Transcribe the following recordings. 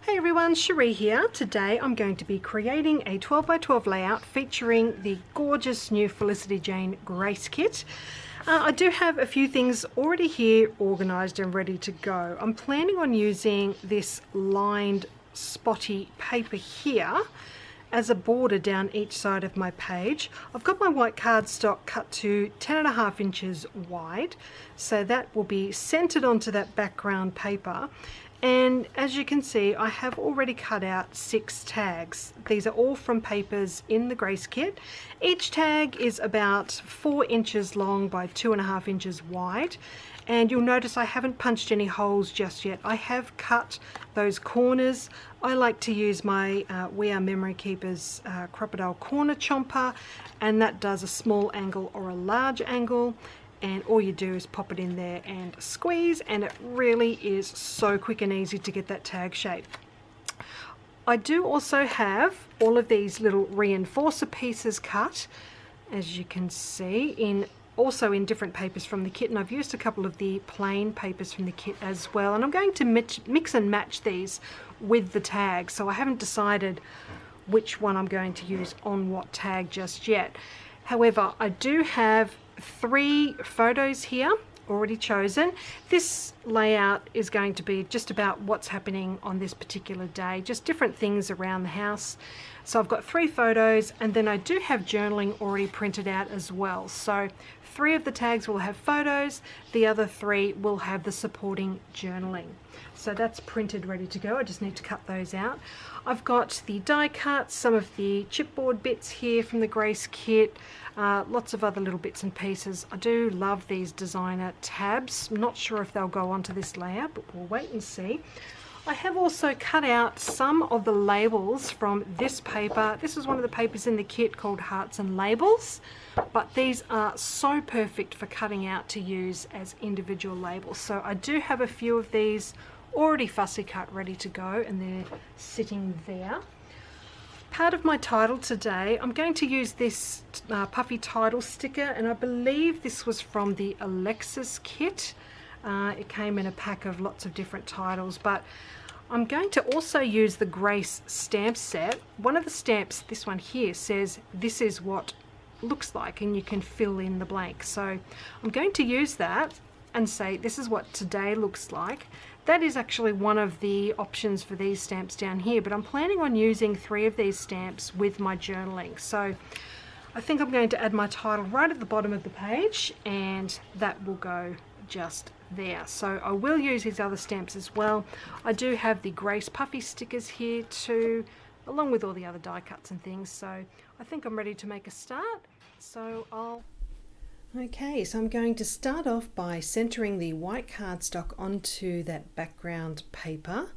Hey everyone, Cherie here. Today I'm going to be creating a 12 by 12 layout featuring the gorgeous new Felicity Jane Grace Kit. I do have a few things already here organised and ready to go. I'm planning on using this lined spotty paper here as a border down each side of my page. I've got my white cardstock cut to 10.5 inches wide, so that will be centered onto that background paper. And as you can see, I have already cut out 6 tags. These are all from papers in the Grace Kit. Each tag is about 4 inches long by 2.5 inches wide. And you'll notice I haven't punched any holes just yet. I have cut those corners. I like to use my We Are Memory Keepers crocodile corner chomper, and that does a small angle or a large angle. And all you do is pop it in there and squeeze, and it really is so quick and easy to get that tag shape. I do also have all of these little reinforcer pieces cut, as you can see, also in different papers from the kit, and I've used a couple of the plain papers from the kit as well, and I'm going to mix and match these with the tag, so I haven't decided which one I'm going to use on what tag just yet. However, I do have 3 photos here already chosen. This layout is going to be just about what's happening on this particular day, just different things around the house. So I've got 3 photos, and then I do have journaling already printed out as well. So 3 of the tags will have photos, the other 3 will have the supporting journaling. So that's printed, ready to go. I just need to cut those out. I've got the die cuts, some of the chipboard bits here from the Grace Kit, lots of other little bits and pieces. I do love these designer tabs. I'm not sure if they'll go onto this layout, but we'll wait and see. I have also cut out some of the labels from this paper. This is one of the papers in the kit called Hearts and Labels, but these are so perfect for cutting out to use as individual labels. So I do have a few of these already fussy cut, ready to go, and they're sitting there. Part of my title today, I'm going to use this puffy title sticker, and I believe this was from the Alexis kit. It came in a pack of lots of different titles, but I'm going to also use the Grace stamp set. One of the stamps, this one here, says this is what looks like, and you can fill in the blank. So I'm going to use that and say this is what today looks like. That is actually one of the options for these stamps down here, but I'm planning on using 3 of these stamps with my journaling. So I think I'm going to add my title right at the bottom of the page, and that will go just there. So I will use these other stamps as well. I do have the Grace puffy stickers here too, along with all the other die cuts and things. So I think I'm ready to make a start. Okay, so I'm going to start off by centering the white cardstock onto that background paper,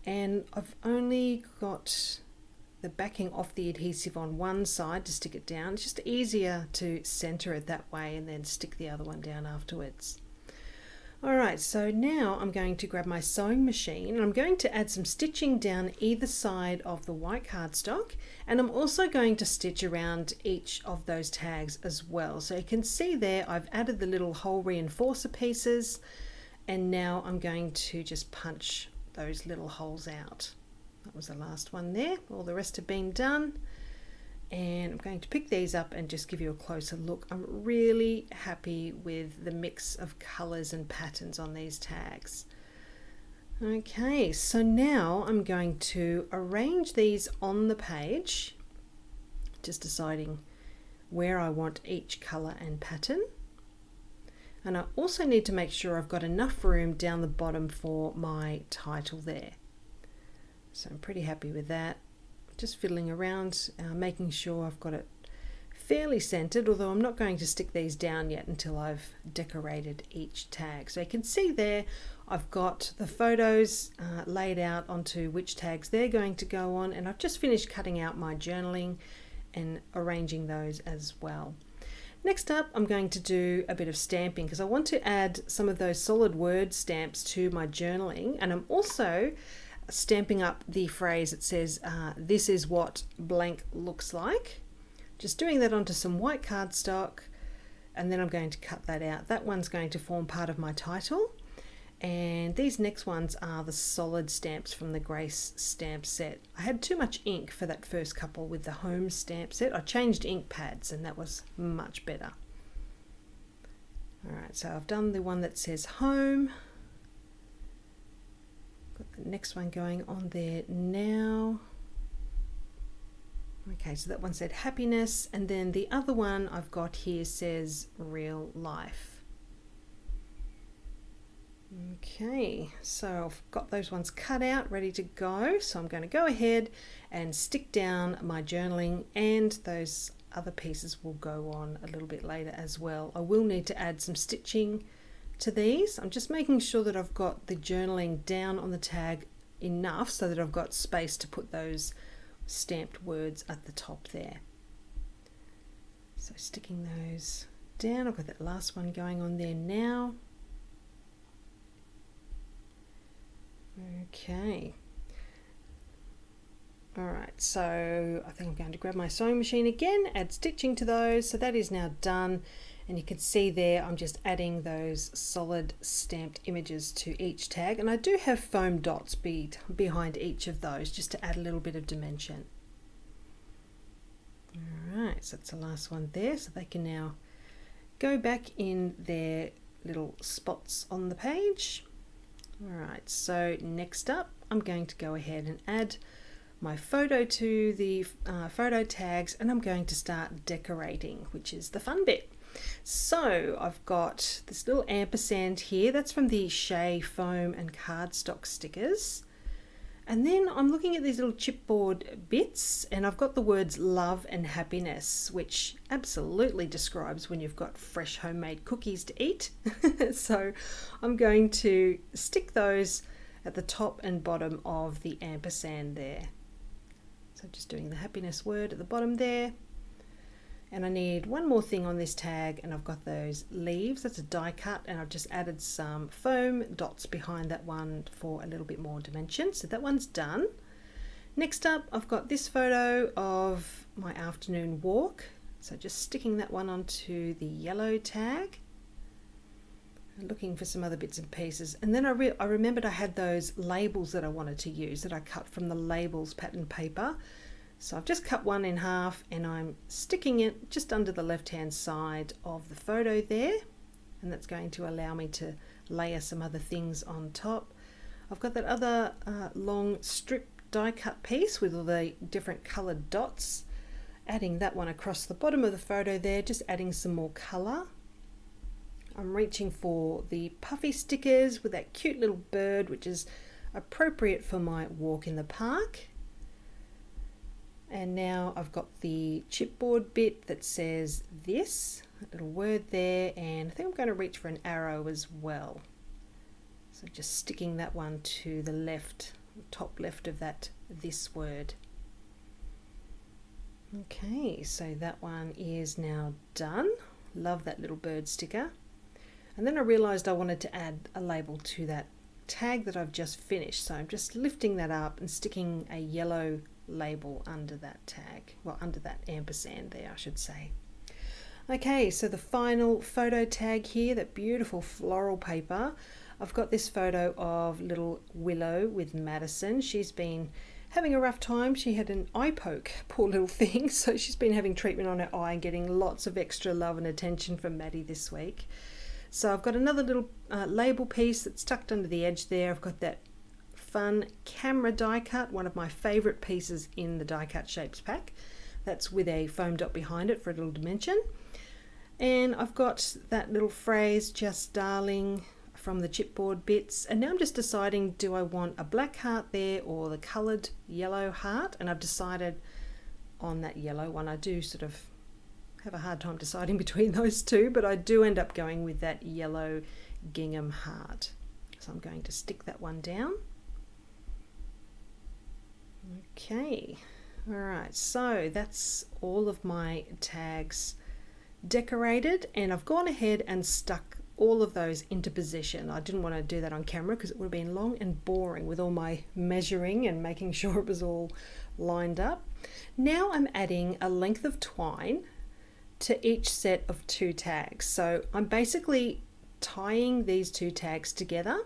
and I've only got the backing off the adhesive on one side to stick it down. It's just easier to center it that way and then stick the other one down afterwards. Alright, so now I'm going to grab my sewing machine, and I'm going to add some stitching down either side of the white cardstock, and I'm also going to stitch around each of those tags as well. So you can see there I've added the little hole reinforcer pieces, and now I'm going to just punch those little holes out. That was the last one there. All the rest have been done. And I'm going to pick these up and just give you a closer look. I'm really happy with the mix of colours and patterns on these tags. Okay, so now I'm going to arrange these on the page, just deciding where I want each colour and pattern. And I also need to make sure I've got enough room down the bottom for my title there. So I'm pretty happy with that. Just fiddling around, making sure I've got it fairly centered, although I'm not going to stick these down yet until I've decorated each tag. So you can see there I've got the photos laid out onto which tags they're going to go on, and I've just finished cutting out my journaling and arranging those as well. Next up, I'm going to do a bit of stamping because I want to add some of those solid word stamps to my journaling, and I'm also stamping up the phrase that says this is what blank looks like. Just doing that onto some white cardstock, and then I'm going to cut that out. That one's going to form part of my title, And these next ones are the solid stamps from the Grace stamp set. I had too much ink for that first couple with the home stamp set. I changed ink pads and that was much better. Alright, so I've done the one that says home. Got the next one going on there now. Okay, so that one said happiness, and then the other one I've got here says real life. Okay, so I've got those ones cut out, ready to go. So I'm going to go ahead and stick down my journaling, and those other pieces will go on a little bit later as well. I will need to add some stitching to these. I'm just making sure that I've got the journaling down on the tag enough so that I've got space to put those stamped words at the top there. So sticking those down, I've got that last one going on there now. Okay. Alright, so I think I'm going to grab my sewing machine again, add stitching to those. So that is now done, and you can see there I'm just adding those solid stamped images to each tag, and I do have foam dots behind each of those just to add a little bit of dimension. Alright, so that's the last one there, so they can now go back in their little spots on the page. Alright, so next up I'm going to go ahead and add my photo to the photo tags, and I'm going to start decorating, which is the fun bit. So I've got this little ampersand here, that's from the Shea foam and cardstock stickers. And then I'm looking at these little chipboard bits, and I've got the words love and happiness, which absolutely describes when you've got fresh homemade cookies to eat. So I'm going to stick those at the top and bottom of the ampersand there. So just doing the happiness word at the bottom there. And I need one more thing on this tag, and I've got those leaves. That's a die cut, and I've just added some foam dots behind that one for a little bit more dimension. So that one's done. Next up, I've got this photo of my afternoon walk. So just sticking that one onto the yellow tag. Looking for some other bits and pieces, and then I remembered I had those labels that I wanted to use that I cut from the labels pattern paper. So I've just cut one in half, and I'm sticking it just under the left hand side of the photo there, and that's going to allow me to layer some other things on top. I've got that other long strip die cut piece with all the different coloured dots, adding that one across the bottom of the photo there, just adding some more colour. I'm reaching for the puffy stickers with that cute little bird, which is appropriate for my walk in the park. And now I've got the chipboard bit that says this, that little word there, and I think I'm going to reach for an arrow as well. So just sticking that one to the left, top left of that this word. Okay, so that one is now done. Love that little bird sticker. And then I realized I wanted to add a label to that tag that I've just finished. So I'm just lifting that up and sticking a yellow label under that tag, well, under that ampersand there, I should say. Okay, so the final photo tag here, that beautiful floral paper. I've got this photo of little Willow with Madison. She's been having a rough time. She had an eye poke, poor little thing, so she's been having treatment on her eye and getting lots of extra love and attention from Maddie this week. So I've got another little label piece that's tucked under the edge there. I've got that fun camera die cut, one of my favourite pieces in the die cut shapes pack. That's with a foam dot behind it for a little dimension. And I've got that little phrase, just darling, from the chipboard bits. And now I'm just deciding, do I want a black heart there or the coloured yellow heart? And I've decided on that yellow one. I do sort of have a hard time deciding between those two, but I do end up going with that yellow gingham heart. So I'm going to stick that one down. Okay, all right, so that's all of my tags decorated, and I've gone ahead and stuck all of those into position. I didn't want to do that on camera because it would have been long and boring with all my measuring and making sure it was all lined up. Now I'm adding a length of twine to each set of 2 tags. So I'm basically tying these 2 tags together,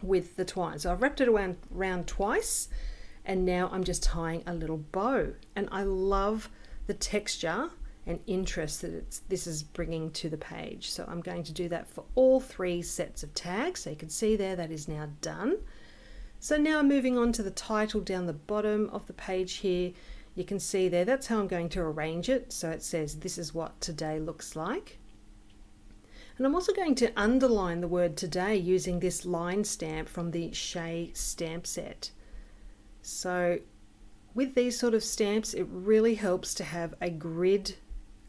with the twine. So I've wrapped it around twice, and now I'm just tying a little bow. And I love the texture and interest that this is bringing to the page. So I'm going to do that for all 3 sets of tags. So you can see there, that is now done. So now I'm moving on to the title down the bottom of the page here. You can see there, that's how I'm going to arrange it. So it says, this is what today looks like. And I'm also going to underline the word today using this line stamp from the Shea stamp set. So with these sort of stamps, it really helps to have a grid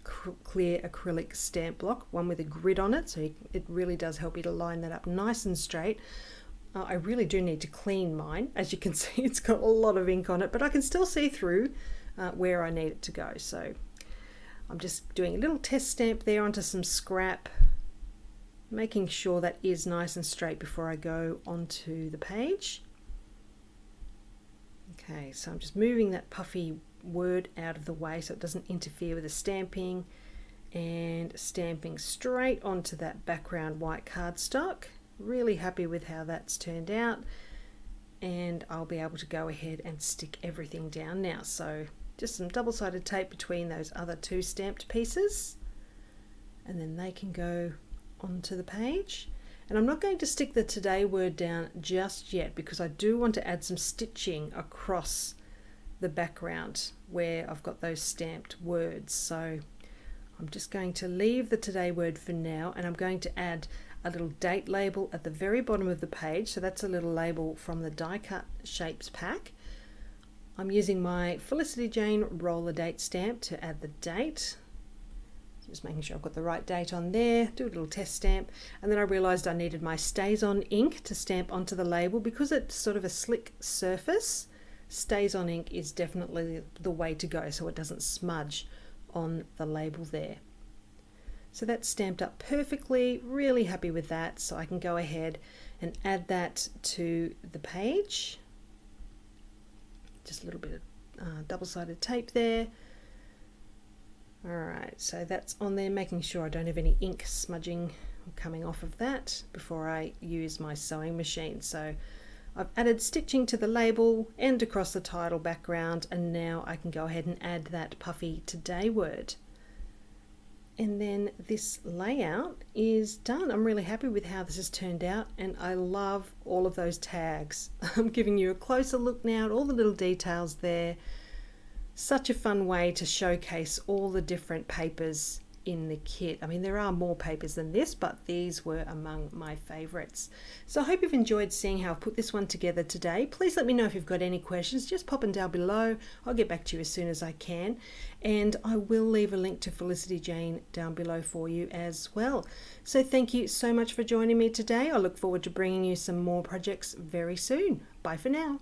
clear acrylic stamp block, one with a grid on it, so it really does help you to line that up nice and straight. I really do need to clean mine. As you can see, it's got a lot of ink on it, but I can still see through where I need it to go. So I'm just doing a little test stamp there onto some scrap, making sure that is nice and straight before I go onto the page. Okay, so I'm just moving that puffy word out of the way so it doesn't interfere with the stamping, and stamping straight onto that background white cardstock. Really happy with how that's turned out, and I'll be able to go ahead and stick everything down now. So just some double-sided tape between those other 2 stamped pieces, and then they can go onto the page. And I'm not going to stick the today word down just yet because I do want to add some stitching across the background where I've got those stamped words. So I'm just going to leave the today word for now, and I'm going to add a little date label at the very bottom of the page. So that's a little label from the die cut shapes pack. I'm using my Felicity Jane roller date stamp to add the date. Just making sure I've got the right date on there, do a little test stamp, and then I realized I needed my Stays On ink to stamp onto the label because it's sort of a slick surface. Stays On ink is definitely the way to go so it doesn't smudge on the label there. So that's stamped up perfectly, really happy with that, so I can go ahead and add that to the page. Just a little bit of double-sided tape there. Alright, so that's on there, making sure I don't have any ink smudging coming off of that before I use my sewing machine. So I've added stitching to the label and across the title background, and now I can go ahead and add that puffy today word. And then this layout is done. I'm really happy with how this has turned out, and I love all of those tags. I'm giving you a closer look now at all the little details there. Such a fun way to showcase all the different papers in the kit. I mean, there are more papers than this, but these were among my favorites. So I hope you've enjoyed seeing how I've put this one together today. Please let me know if you've got any questions. Just pop them down below. I'll get back to you as soon as I can. And I will leave a link to Felicity Jane down below for you as well. So thank you so much for joining me today. I look forward to bringing you some more projects very soon. Bye for now.